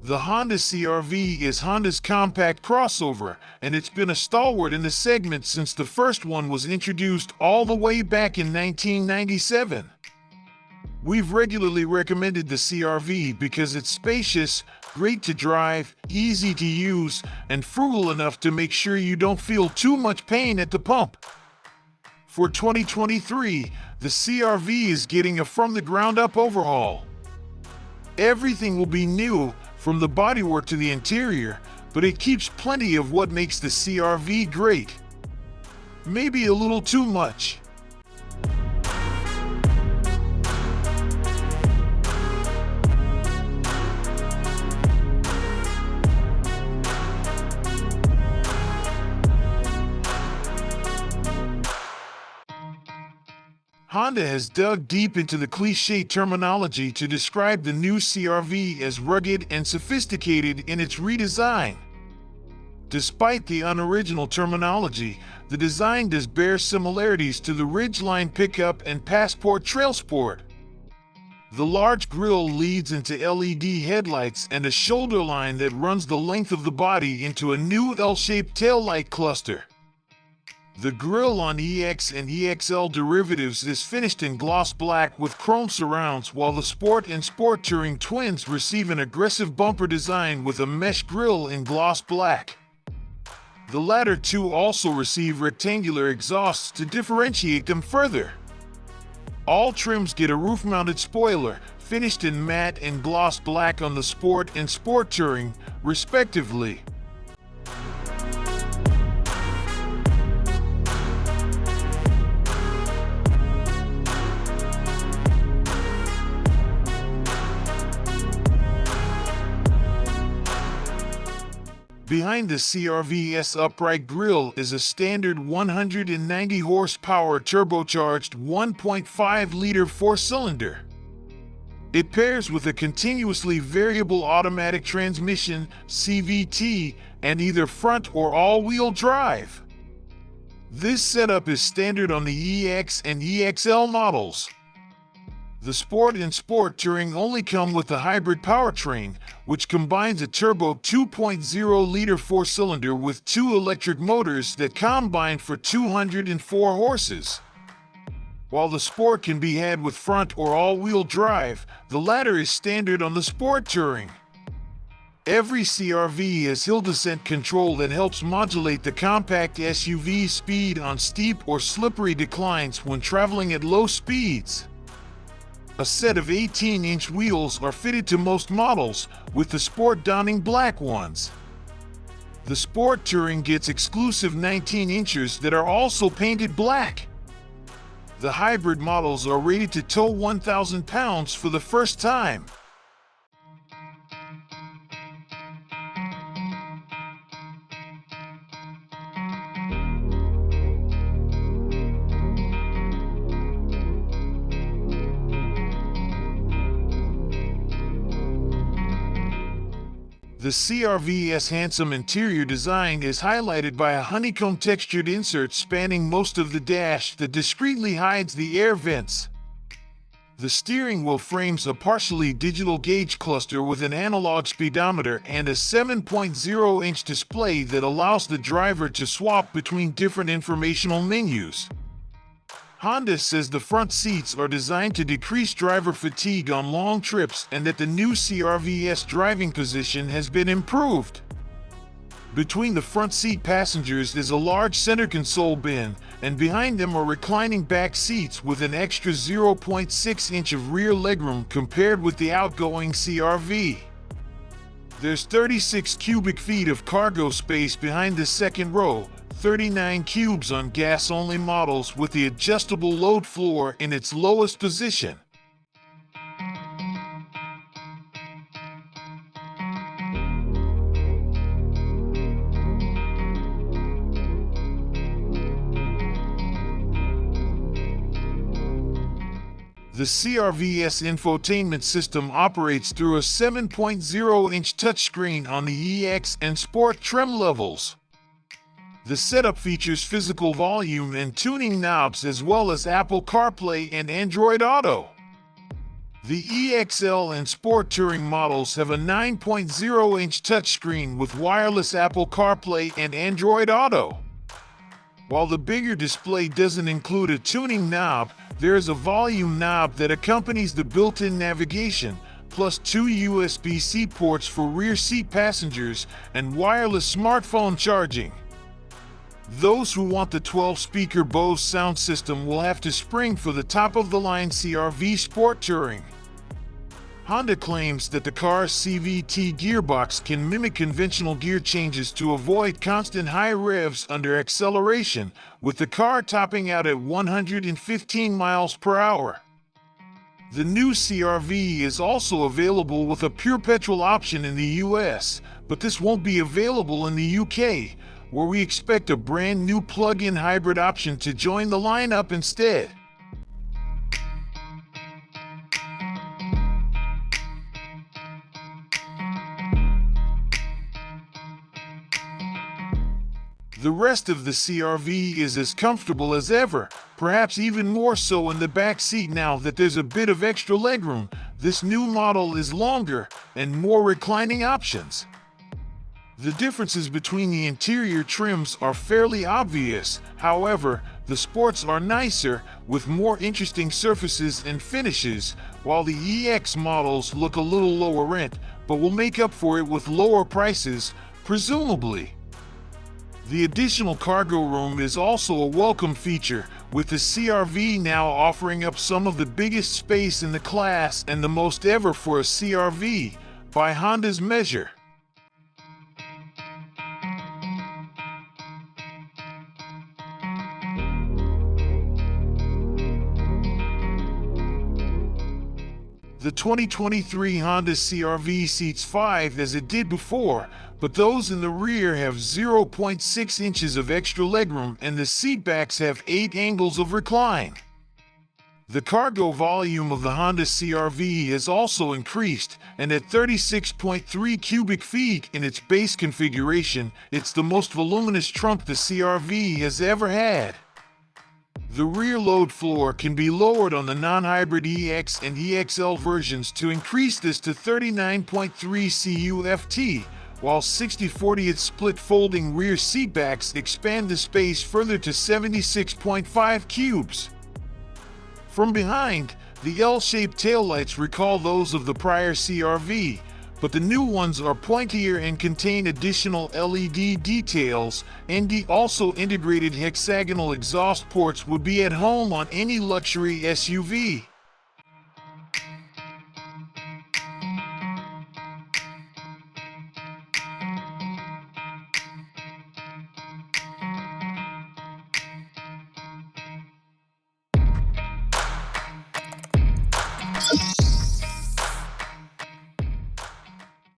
The Honda CR-V is Honda's compact crossover, and it's been a stalwart in the segment since the first one was introduced all the way back in 1997. We've regularly recommended the CR-V because it's spacious, great to drive, easy to use, and frugal enough to make sure you don't feel too much pain at the pump. For 2023, the CR-V is getting a from-the-ground-up overhaul. Everything will be new, from the bodywork to the interior, but it keeps plenty of what makes the CR-V great. Maybe a little too much. Honda has dug deep into the cliché terminology to describe the new CR-V as rugged and sophisticated in its redesign. Despite the unoriginal terminology, the design does bear similarities to the Ridgeline pickup and Passport Trail Sport. The large grille leads into LED headlights and a shoulder line that runs the length of the body into a new L-shaped taillight cluster. The grille on EX and EXL derivatives is finished in gloss black with chrome surrounds, while the Sport and Sport Touring twins receive an aggressive bumper design with a mesh grille in gloss black. The latter two also receive rectangular exhausts to differentiate them further. All trims get a roof-mounted spoiler, finished in matte and gloss black on the Sport and Sport Touring, respectively. Behind the CR-V's upright grille is a standard 190 horsepower turbocharged 1.5-liter four-cylinder. It pairs with a continuously variable automatic transmission, CVT, and either front or all-wheel drive. This setup is standard on the EX and EXL models. The Sport and Sport Touring only come with the hybrid powertrain, which combines a turbo 2.0-liter four-cylinder with two electric motors that combine for 204 horses. While the Sport can be had with front or all-wheel drive, the latter is standard on the Sport Touring. Every CR-V has hill descent control that helps modulate the compact SUV speed on steep or slippery declines when traveling at low speeds. A set of 18-inch wheels are fitted to most models, with the Sport donning black ones. The Sport Touring gets exclusive 19-inchers that are also painted black. The hybrid models are rated to tow 1,000 pounds for the first time. The CR-V's handsome interior design is highlighted by a honeycomb textured insert spanning most of the dash that discreetly hides the air vents. The steering wheel frames a partially digital gauge cluster with an analog speedometer and a 7.0-inch display that allows the driver to swap between different informational menus. Honda says the front seats are designed to decrease driver fatigue on long trips and that the new CR-V's driving position has been improved. Between the front seat passengers is a large center console bin, and behind them are reclining back seats with an extra 0.6-inch of rear legroom compared with the outgoing CR-V. There's 36 cubic feet of cargo space behind the second row, 39 cubes on gas-only models with the adjustable load floor in its lowest position. The The CR-V's infotainment system operates through a 7.0-inch touchscreen on the EX and Sport trim levels. The setup features physical volume and tuning knobs as well as Apple CarPlay and Android Auto. The EXL and Sport Touring models have a 9.0-inch touchscreen with wireless Apple CarPlay and Android Auto. While the bigger display doesn't include a tuning knob, there is a volume knob that accompanies the built-in navigation, plus 2 USB-C ports for rear seat passengers and wireless smartphone charging. Those who want the 12-speaker Bose sound system will have to spring for the top-of-the-line CR-V Sport Touring. Honda claims that the car's CVT gearbox can mimic conventional gear changes to avoid constant high revs under acceleration, with the car topping out at 115 miles per hour. The new CR-V is also available with a pure petrol option in the US, but this won't be available in the UK, where we expect a brand new plug-in hybrid option to join the lineup instead. The rest of the CR-V is as comfortable as ever, perhaps even more so in the back seat now that there's a bit of extra legroom. This new model is longer and more reclining options. The differences between the interior trims are fairly obvious. However, the Sports are nicer, with more interesting surfaces and finishes, while the EX models look a little lower rent, but will make up for it with lower prices, presumably. The additional cargo room is also a welcome feature, with the CR-V now offering up some of the biggest space in the class and the most ever for a CR-V, by Honda's measure. The 2023 Honda CR-V seats 5 as it did before, but those in the rear have 0.6 inches of extra legroom and the seatbacks have 8 angles of recline. The cargo volume of the Honda CR-V has also increased, and at 36.3 cubic feet in its base configuration, it's the most voluminous trunk the CR-V has ever had. The rear load floor can be lowered on the non-hybrid EX and EXL versions to increase this to 39.3 CUFT, while 60/40th split folding rear seatbacks expand the space further to 76.5 cubes. From behind, the L-shaped taillights recall those of the prior CR-V, but the new ones are pointier and contain additional LED details, and the also integrated hexagonal exhaust ports would be at home on any luxury SUV.